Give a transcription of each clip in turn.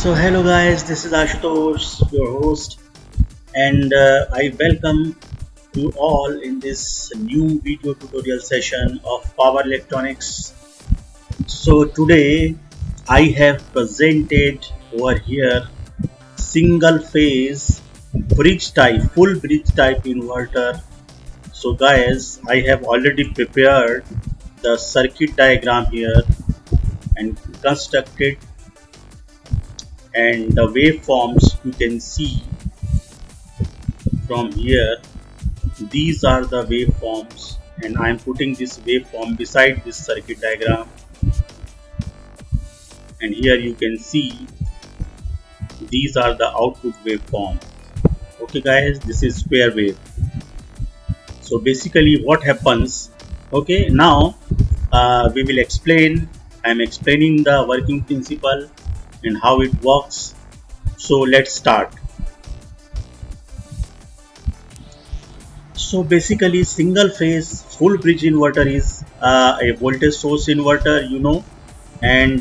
So hello guys, this is Ashutosh, your host, and I welcome you all in this new video tutorial session of power electronics. So today I have presented over here single phase bridge type, full bridge type inverter. So guys, I have already prepared the circuit diagram here and constructed, and the waveforms you can see from here. These are the waveforms, and I am putting this waveform beside this circuit diagram, and here you can see these are the output waveform. Okay guys, this is square wave. So basically what happens, okay, now we will explain. I am explaining the working principle and how it works. So let's start. So basically single phase full bridge inverter is a voltage source inverter, and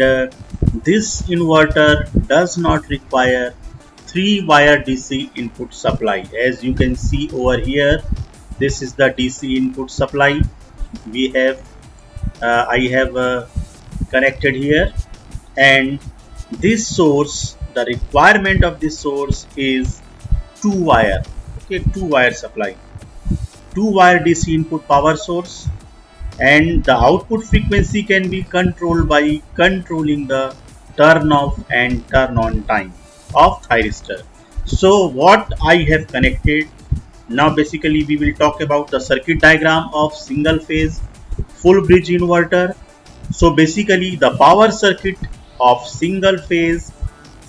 this inverter does not require 3-wire DC input supply. As you can see over here, this is the DC input supply we have. I have connected here, and this source, the requirement of this source is 2-wire, okay, 2-wire supply, 2-wire DC input power source, and the output frequency can be controlled by controlling the turn off and turn on time of thyristor. So what I have connected now, basically we will talk about the circuit diagram of single phase full bridge inverter. So basically the power circuit of single phase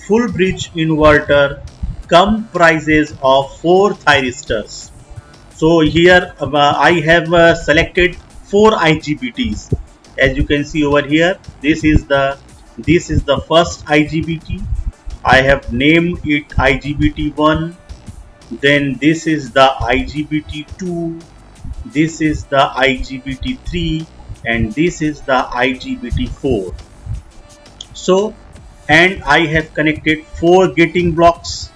full bridge inverter comprises of 4 thyristors. So here I have selected 4 IGBTs. As you can see over here, this is the first IGBT. I have named it IGBT1. Then this is the IGBT2. This is the IGBT3, and this is the IGBT4. So, and I have connected 4 gating blocks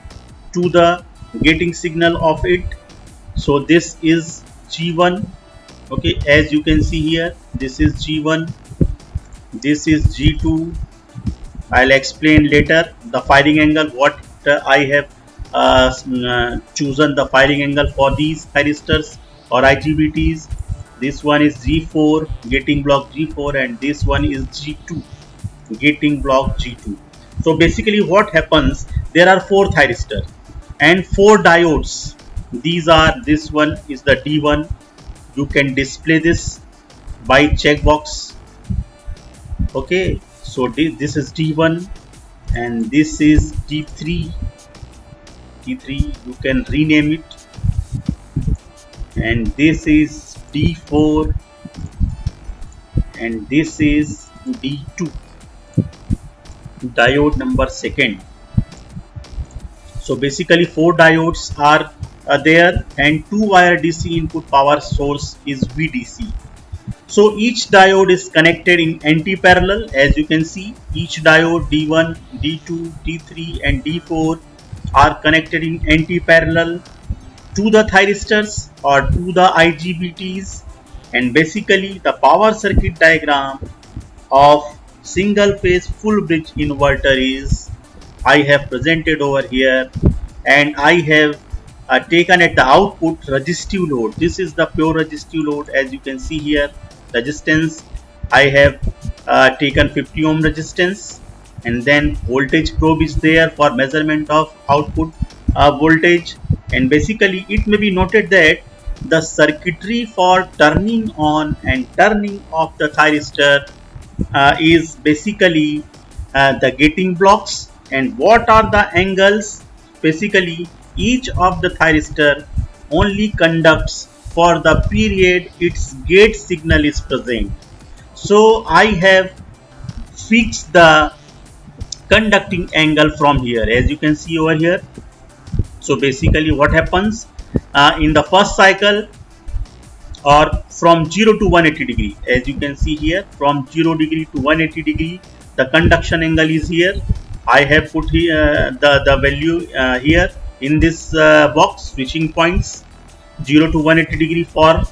to the gating signal of it. So this is G1, okay, as you can see here, this is G1, this is G2. I'll explain later the firing angle, what I have chosen the firing angle for these thyristors or IGBTs. This one is G4, gating block G4, and this one is G2, gating block G2. So basically what happens, there are 4 thyristors and 4 diodes. This one is the D1. You can display this by checkbox. Okay, so this is D1, and this is D3. D3, you can rename it, and this is D4, and this is D2, diode number 2nd. So basically 4 diodes are there, and 2-wire DC input power source is VDC. So each diode is connected in anti-parallel. As you can see, each diode D1, D2, D3 and D4 are connected in anti-parallel to the thyristors or to the IGBTs. And basically the power circuit diagram of single phase full bridge inverter is I have presented over here, and I have taken at the output resistive load. This is the pure resistive load. As you can see here, resistance I have taken 50 ohm resistance, and then voltage probe is there for measurement of output voltage. And basically it may be noted that the circuitry for turning on and turning off the thyristor is basically the gating blocks. And what are the angles? Basically each of the thyristor only conducts for the period its gate signal is present. So I have fixed the conducting angle from here, as you can see over here. So basically what happens in the first cycle, or from 0 to 180 degree, as you can see here, from 0 degree to 180 degree, the conduction angle is here. I have put here the value here in this box, switching points 0 to 180 degree for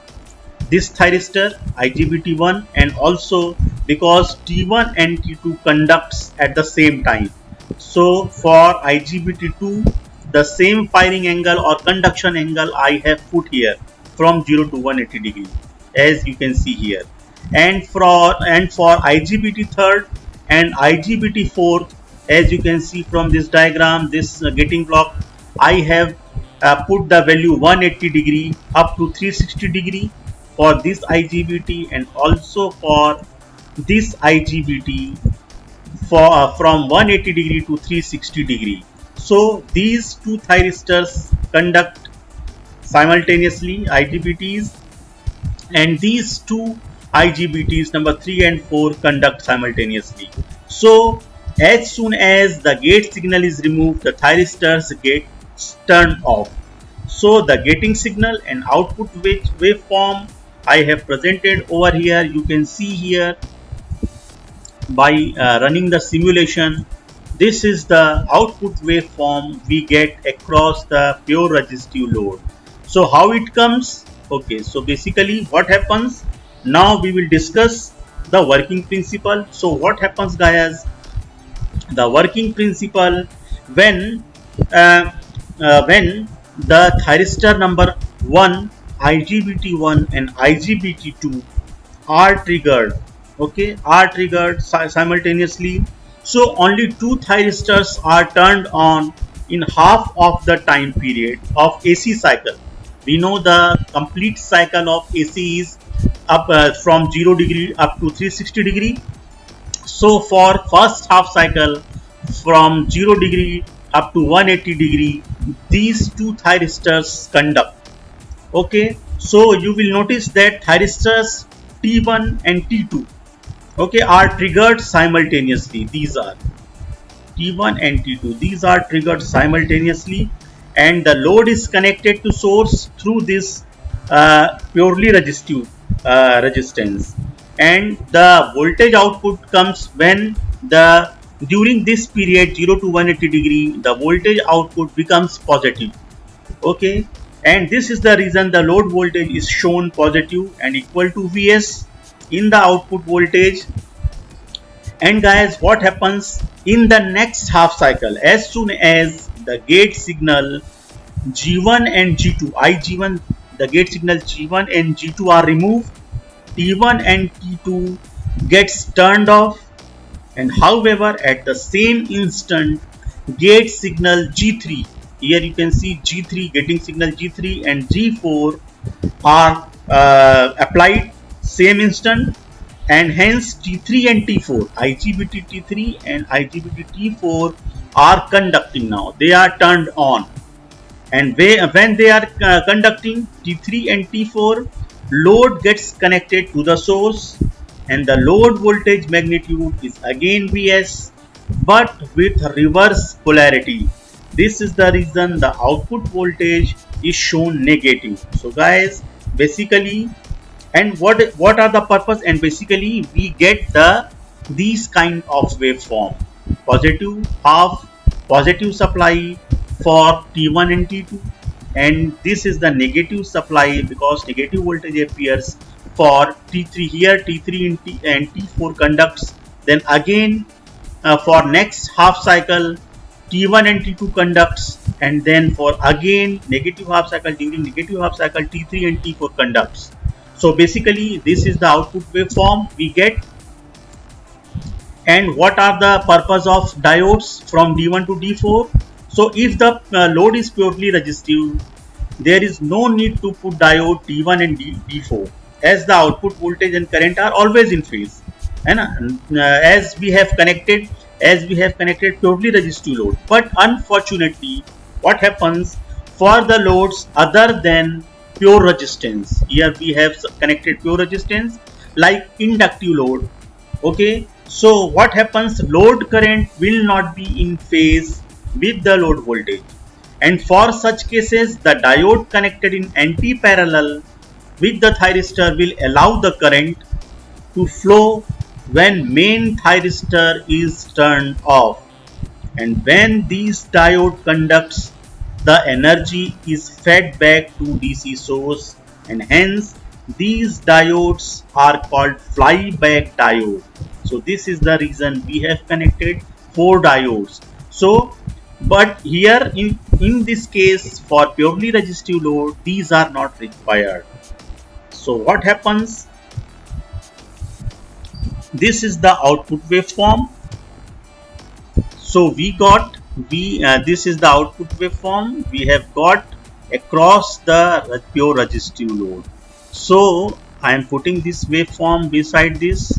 this thyristor IGBT1, and also because T1 and T2 conducts at the same time. So for IGBT2, the same firing angle or conduction angle I have put here from 0 to 180 degree, as you can see here. And for IGBT third and IGBT fourth, as you can see from this diagram, this gating block, I have put the value 180 degree up to 360 degree for this IGBT, and also for this IGBT for from 180 degree to 360 degree. So these two thyristors conduct simultaneously, IGBTs, and these two IGBTs number 3 and 4 conduct simultaneously. So as soon as the gate signal is removed, the thyristors get turned off. So the gating signal and output waveform I have presented over here. You can see here by running the simulation. This is the output waveform we get across the pure resistive load. So how it comes? Okay, so basically what happens? Now we will discuss the working principle. So what happens, guys? The working principle when the thyristor number 1, IGBT1 and IGBT2 are triggered, okay, are triggered simultaneously. So only two thyristors are turned on in half of the time period of AC cycle. We know the complete cycle of AC is up from 0 degree up to 360 degree. So for first half cycle from 0 degree up to 180 degree, these two thyristors conduct. Okay, so you will notice that thyristors T1 and T2, okay, are triggered simultaneously. These are T1 and T2. These are triggered simultaneously, and the load is connected to source through this purely resistive resistance, and the voltage output comes when the during this period 0 to 180 degree, the voltage output becomes positive. Okay, and this is the reason the load voltage is shown positive and equal to Vs in the output voltage. And guys, what happens in the next half cycle? As soon as the gate signal G1 and G2, IG1, the gate signal G1 and G2 are removed, T1 and T2 gets turned off, and however at the same instant gate signal G3, here you can see G3, getting signal G3 and G4 are applied same instant, and hence T3 and T4, IGBT T3 and IGBT T4 are conducting now. They are turned on, and when they are conducting T3 and T4, load gets connected to the source, and the load voltage magnitude is again Vs, but with reverse polarity. This is the reason the output voltage is shown negative. So guys, basically, and what are the purpose? And basically we get these kind of waveform: positive half, positive supply for T1 and T2, and this is the negative supply because negative voltage appears for T3. Here T3 and T4 conducts, then again for next half cycle T1 and T2 conducts, and then for again negative half cycle, during negative half cycle T3 and T4 conducts. So basically this is the output waveform we get. And what are the purpose of diodes from D1 to D4? So if the load is purely resistive, there is no need to put diode D1 and D4, as the output voltage and current are always in phase. And as we have connected purely resistive load. But unfortunately, what happens for the loads other than pure resistance? Here we have connected pure resistance like inductive load. Okay, so what happens? Load current will not be in phase with the load voltage, and for such cases the diode connected in anti-parallel with the thyristor will allow the current to flow when main thyristor is turned off. and when these diode conducts, the energy is fed back to DC source, and hence these diodes are called flyback diode. So this is the reason we have connected 4 diodes. So but here in this case, for purely resistive load, these are not required. So what happens? This is the output waveform. So this is the output waveform we have got across the pure resistive load. So I am putting this waveform beside this.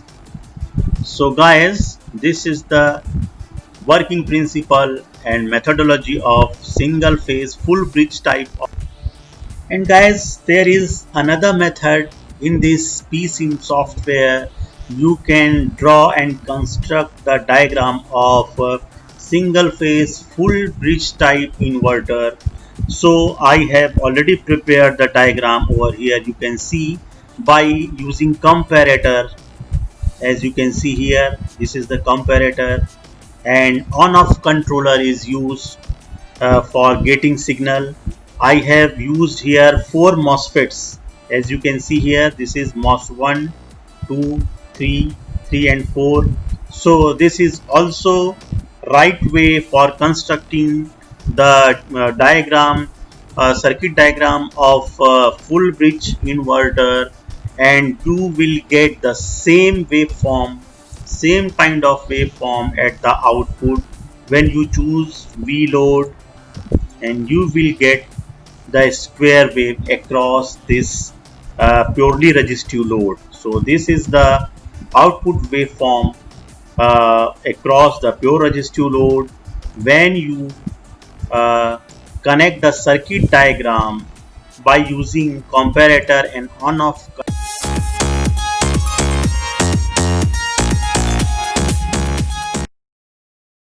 So guys, this is the working principle and methodology of single phase full bridge type. And guys, there is another method in this PSIM software. You can draw and construct the diagram of a single phase full bridge type inverter. So I have already prepared the diagram over here. You can see by using comparator. As you can see here, this is the comparator, and on off controller is used for getting signal. I have used here 4 MOSFETs. As you can see here, this is MOS 1, 2, 3, 3 and 4. So this is also right way for constructing the circuit diagram of full bridge inverter, and you will get the same waveform, same kind of waveform at the output when you choose V load, and you will get the square wave across this purely resistive load. So this is the output waveform across the pure resistive load when you uh, connect the circuit diagram by using comparator and on off